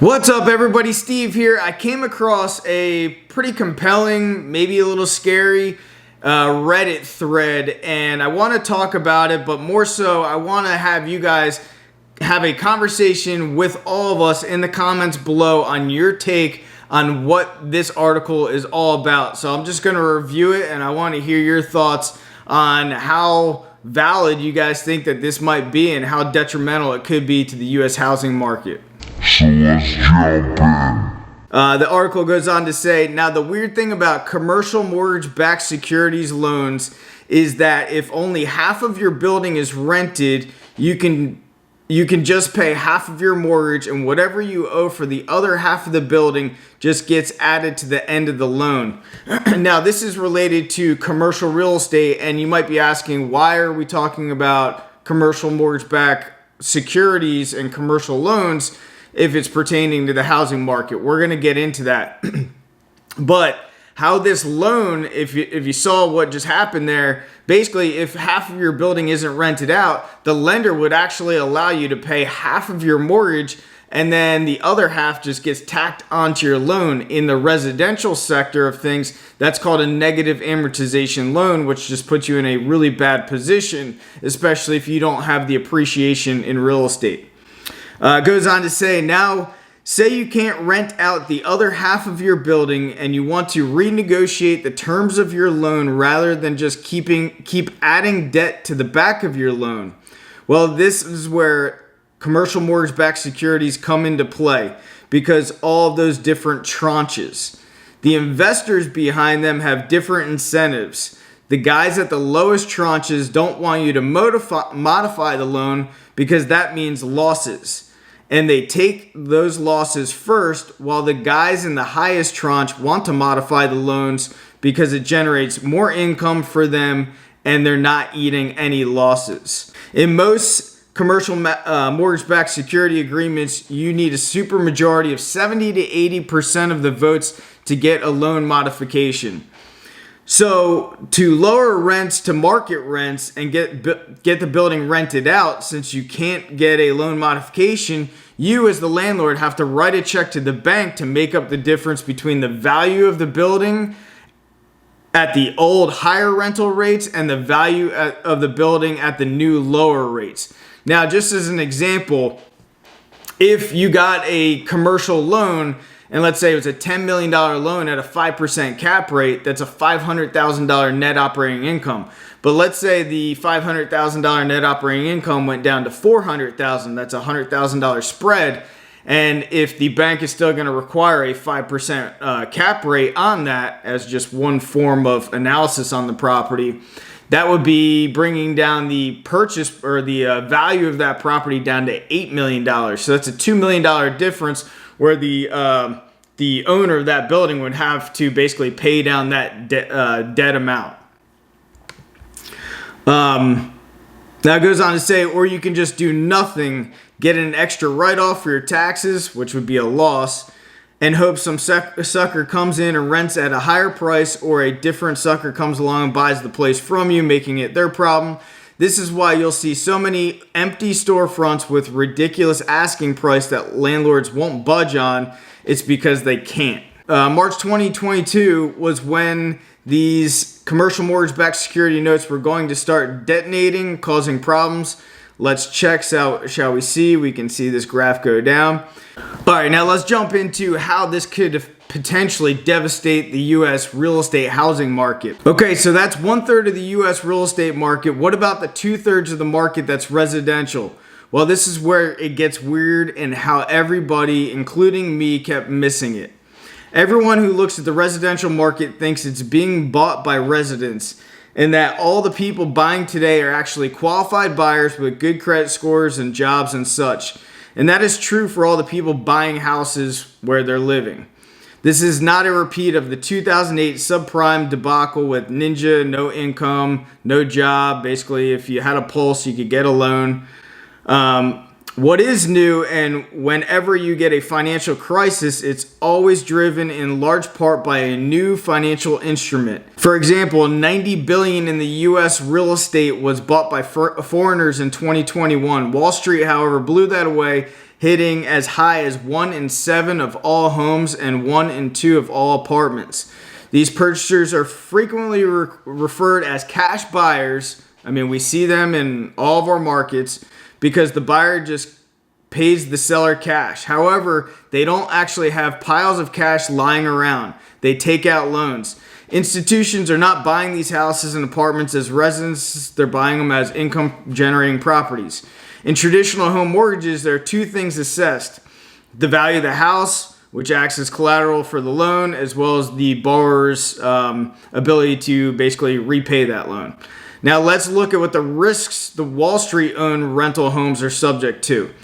What's up, everybody? Steve here. I came across a pretty compelling, maybe a little scary Reddit thread, and I want to talk about it, but more so I want to have you guys have a conversation with all of us in the comments below on your take on what this article is all about. So I'm just going to review it, and I want to hear your thoughts on how valid you guys think that this might be and how detrimental it could be to the U.S. housing market. So let's jump in. The article goes on to say, now the weird thing about commercial mortgage-backed securities loans is that if only half of your building is rented, you can just pay half of your mortgage, and whatever you owe for the other half of the building just gets added to the end of the loan. Now, this is related to commercial real estate, and you might be asking, why are we talking about commercial mortgage-backed securities and commercial loans if it's pertaining to the housing market? We're going to get into that. But how this loan, if you saw what just happened there, basically if half of your building isn't rented out, the lender would actually allow you to pay half of your mortgage, and then the other half just gets tacked onto your loan. In the residential sector of things, that's called a negative amortization loan, which just puts you in a really bad position, especially if you don't have the appreciation in real estate. Goes on to say, now say you can't rent out the other half of your building and you want to renegotiate the terms of your loan rather than just keep adding debt to the back of your loan. Well, this is where commercial mortgage-backed securities come into play, because all of those different tranches, the investors behind them have different incentives. The guys at the lowest tranches don't want you to modify the loan because that means losses. And they take those losses first, while the guys in the highest tranche want to modify the loans because it generates more income for them and they're not eating any losses. In most commercial mortgage-backed security agreements, you need a supermajority of 70 to 80% of the votes to get a loan modification. So to lower rents to market rents and get the building rented out, since you can't get a loan modification, you as the landlord have to write a check to the bank to make up the difference between the value of the building at the old higher rental rates and the value of the building at the new lower rates. Now, just as an example, if you got a commercial loan, and let's say it was a $10 million loan at a 5% cap rate, that's a $500,000 net operating income. But let's say the $500,000 net operating income went down to $400,000, that's a $100,000 spread. And if the bank is still going to require a 5% cap rate on that as just one form of analysis on the property, that would be bringing down the purchase or the value of that property down to $8 million. So that's a $2 million difference, where the owner of that building would have to basically pay down that debt amount. Now it goes on to say, or you can just do nothing, get an extra write-off for your taxes, which would be a loss, and hope some sucker comes in and rents at a higher price, or a different sucker comes along and buys the place from you, making it their problem. This is why you'll see so many empty storefronts with ridiculous asking price that landlords won't budge on. It's because they can't. March 2022 was when these commercial mortgage-backed security notes were going to start detonating, causing problems. Let's check, shall we see? We can see this graph go down. All right, now let's jump into how this could potentially devastate the U.S. real estate housing market. Okay, so that's 1/3 of the U.S. real estate market. What about the 2/3 of the market that's residential? Well, this is where it gets weird and how everybody, including me, kept missing it. Everyone who looks at the residential market thinks it's being bought by residents, and that all the people buying today are actually qualified buyers with good credit scores and jobs and such. And that is true for all the people buying houses where they're living. This is not a repeat of the 2008 subprime debacle with ninja, no income, no job. Basically, if you had a pulse, you could get a loan. What is new, and whenever you get a financial crisis, it's always driven in large part by a new financial instrument. For example, $90 billion in the U.S. real estate was bought by foreigners in 2021. Wall Street, however, blew that away hitting as high as 1 in 7 of all homes and 1 in 2 of all apartments. These purchasers are frequently referred as cash buyers. I mean, we see them in all of our markets because the buyer just pays the seller cash. However, they don't actually have piles of cash lying around. They take out loans. Institutions are not buying these houses and apartments as residences, they're buying them as income generating properties. In traditional home mortgages, there are two things assessed: the value of the house, which acts as collateral for the loan, as well as the borrower's ability to basically repay that loan. Now let's look at what the risks the Wall Street owned rental homes are subject to.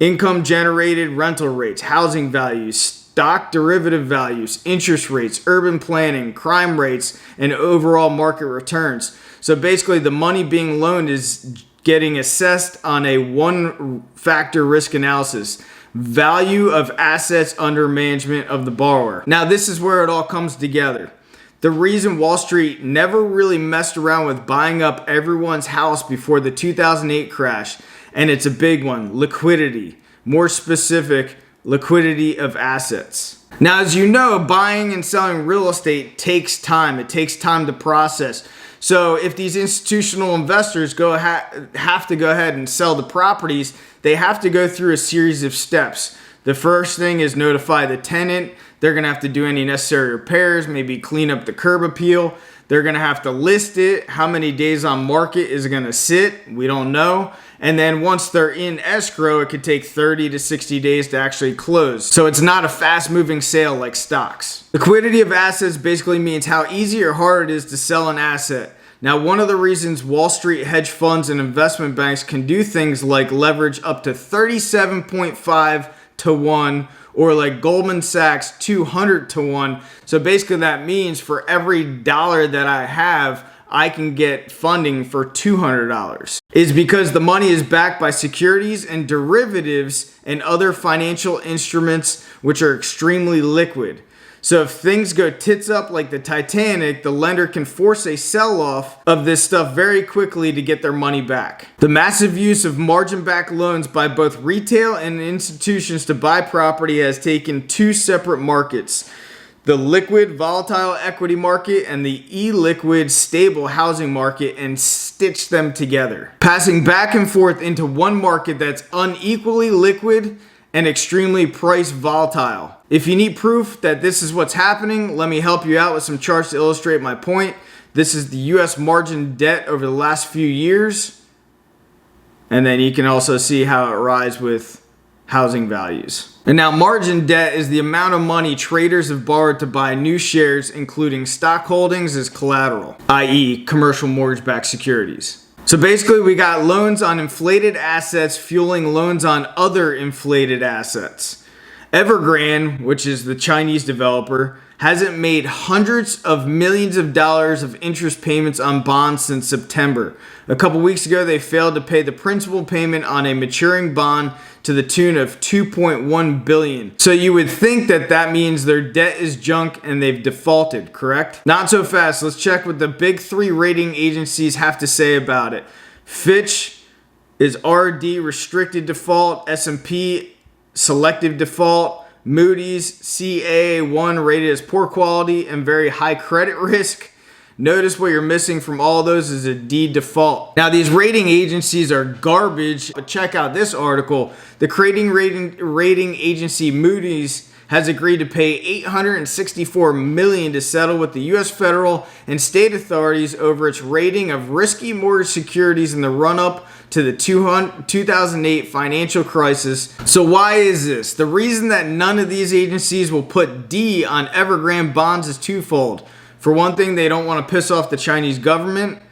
Income generated rental rates, housing values, stock derivative values, interest rates, urban planning, crime rates, and overall market returns. So basically the money being loaned is getting assessed on a one-factor risk analysis: value of assets under management of the borrower. Now this is where it all comes together. The reason Wall Street never really messed around with buying up everyone's house before the 2008 crash, and it's a big one: liquidity. More specific, liquidity of assets. Now, as you know, buying and selling real estate takes time. It takes time to process. So if these institutional investors have to go ahead and sell the properties, they have to go through a series of steps. The first thing is notify the tenant. They're going to have to do any necessary repairs, maybe clean up the curb appeal. They're going to have to list it. How many days on market is it going to sit? We don't know. And then once they're in escrow, it could take 30 to 60 days to actually close. So it's not a fast moving sale like stocks. Liquidity of assets basically means how easy or hard it is to sell an asset. Now, one of the reasons Wall Street hedge funds and investment banks can do things like leverage up to 37.5 to 1, or like Goldman Sachs 200 to 1. So basically that means for every dollar that I have, I can get funding for $200, is because the money is backed by securities and derivatives and other financial instruments which are extremely liquid. So if things go tits up like the Titanic, the lender can force a sell-off of this stuff very quickly to get their money back. The massive use of margin-backed loans by both retail and institutions to buy property has taken two separate markets: the liquid volatile equity market and the illiquid stable housing market, and stitched them together, passing back and forth into one market that's unequally liquid and extremely price volatile. If you need proof that this is what's happening, let me help you out with some charts to illustrate my point. This is the US margin debt over the last few years. And then you can also see how it rises with housing values. And now margin debt is the amount of money traders have borrowed to buy new shares, including stock holdings as collateral, i.e. commercial mortgage-backed securities. So basically we got loans on inflated assets fueling loans on other inflated assets. Evergrande, which is the Chinese developer, hasn't made hundreds of millions of dollars of interest payments on bonds since September. A couple weeks ago, they failed to pay the principal payment on a maturing bond to the tune of $2.1 billion. So you would think that that means their debt is junk and they've defaulted, correct? Not so fast. Let's check what the big three rating agencies have to say about it. Fitch is RD, restricted default. S&P, selective default. Moody's, CAA1, rated as poor quality and very high credit risk. Notice what you're missing from all those is a D default. Now these rating agencies are garbage, but check out this article. The rating agency Moody's has agreed to pay $864 million to settle with the U.S. federal and state authorities over its rating of risky mortgage securities in the run-up to the 2008 financial crisis. So why is this? The reason that none of these agencies will put D on Evergrande bonds is twofold. For one thing, they don't want to piss off the Chinese government.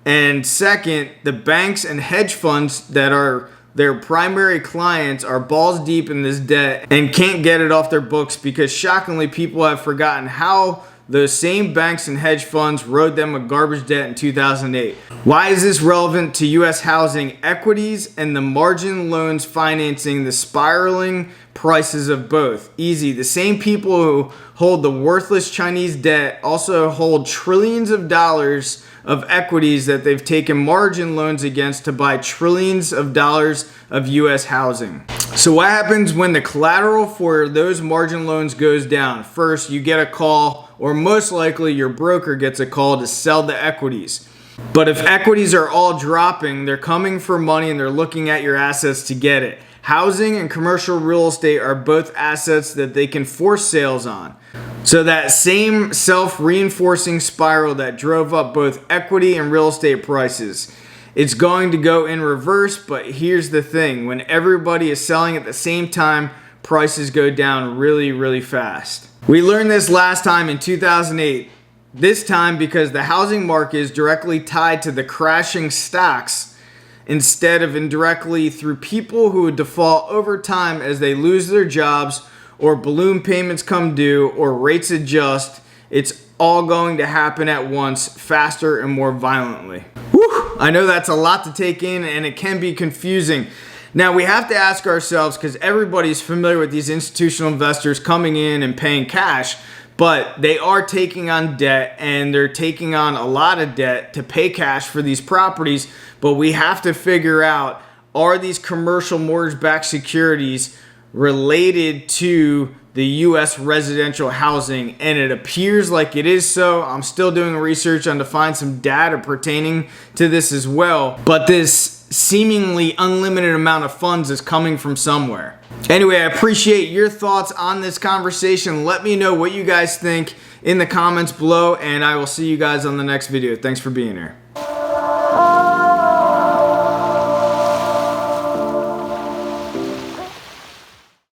And second, the banks and hedge funds that are their primary clients are balls deep in this debt and can't get it off their books because shockingly people have forgotten how those same banks and hedge funds rode them a garbage debt in 2008. Why is this relevant to U.S. housing equities and the margin loans financing the spiraling prices of both. Easy. The same people who hold the worthless Chinese debt also hold trillions of dollars of equities that they've taken margin loans against to buy trillions of dollars of US housing. So what happens when the collateral for those margin loans goes down? First, you get a call, or most likely your broker gets a call to sell the equities. But if equities are all dropping, they're coming for money and they're looking at your assets to get it. Housing and commercial real estate are both assets that they can force sales on. So that same self-reinforcing spiral that drove up both equity and real estate prices, it's going to go in reverse. But here's the thing, when everybody is selling at the same time, prices go down really, really fast. We learned this last time in 2008. This time because the housing market is directly tied to the crashing stocks instead of indirectly through people who would default over time as they lose their jobs or balloon payments come due or rates adjust. It's all going to happen at once, faster and more violently. Whew, I know that's a lot to take in and it can be confusing. Now we have to ask ourselves, because everybody's familiar with these institutional investors coming in and paying cash, but they are taking on debt and they're taking on a lot of debt to pay cash for these properties. But we have to figure out, are these commercial mortgage-backed securities related to the U.S. residential housing? And it appears like it is so. I'm still doing research on to find some data pertaining to this as well. But this seemingly unlimited amount of funds is coming from somewhere. Anyway, I appreciate your thoughts on this conversation. Let me know what you guys think in the comments below, and I will see you guys on the next video. Thanks for being here.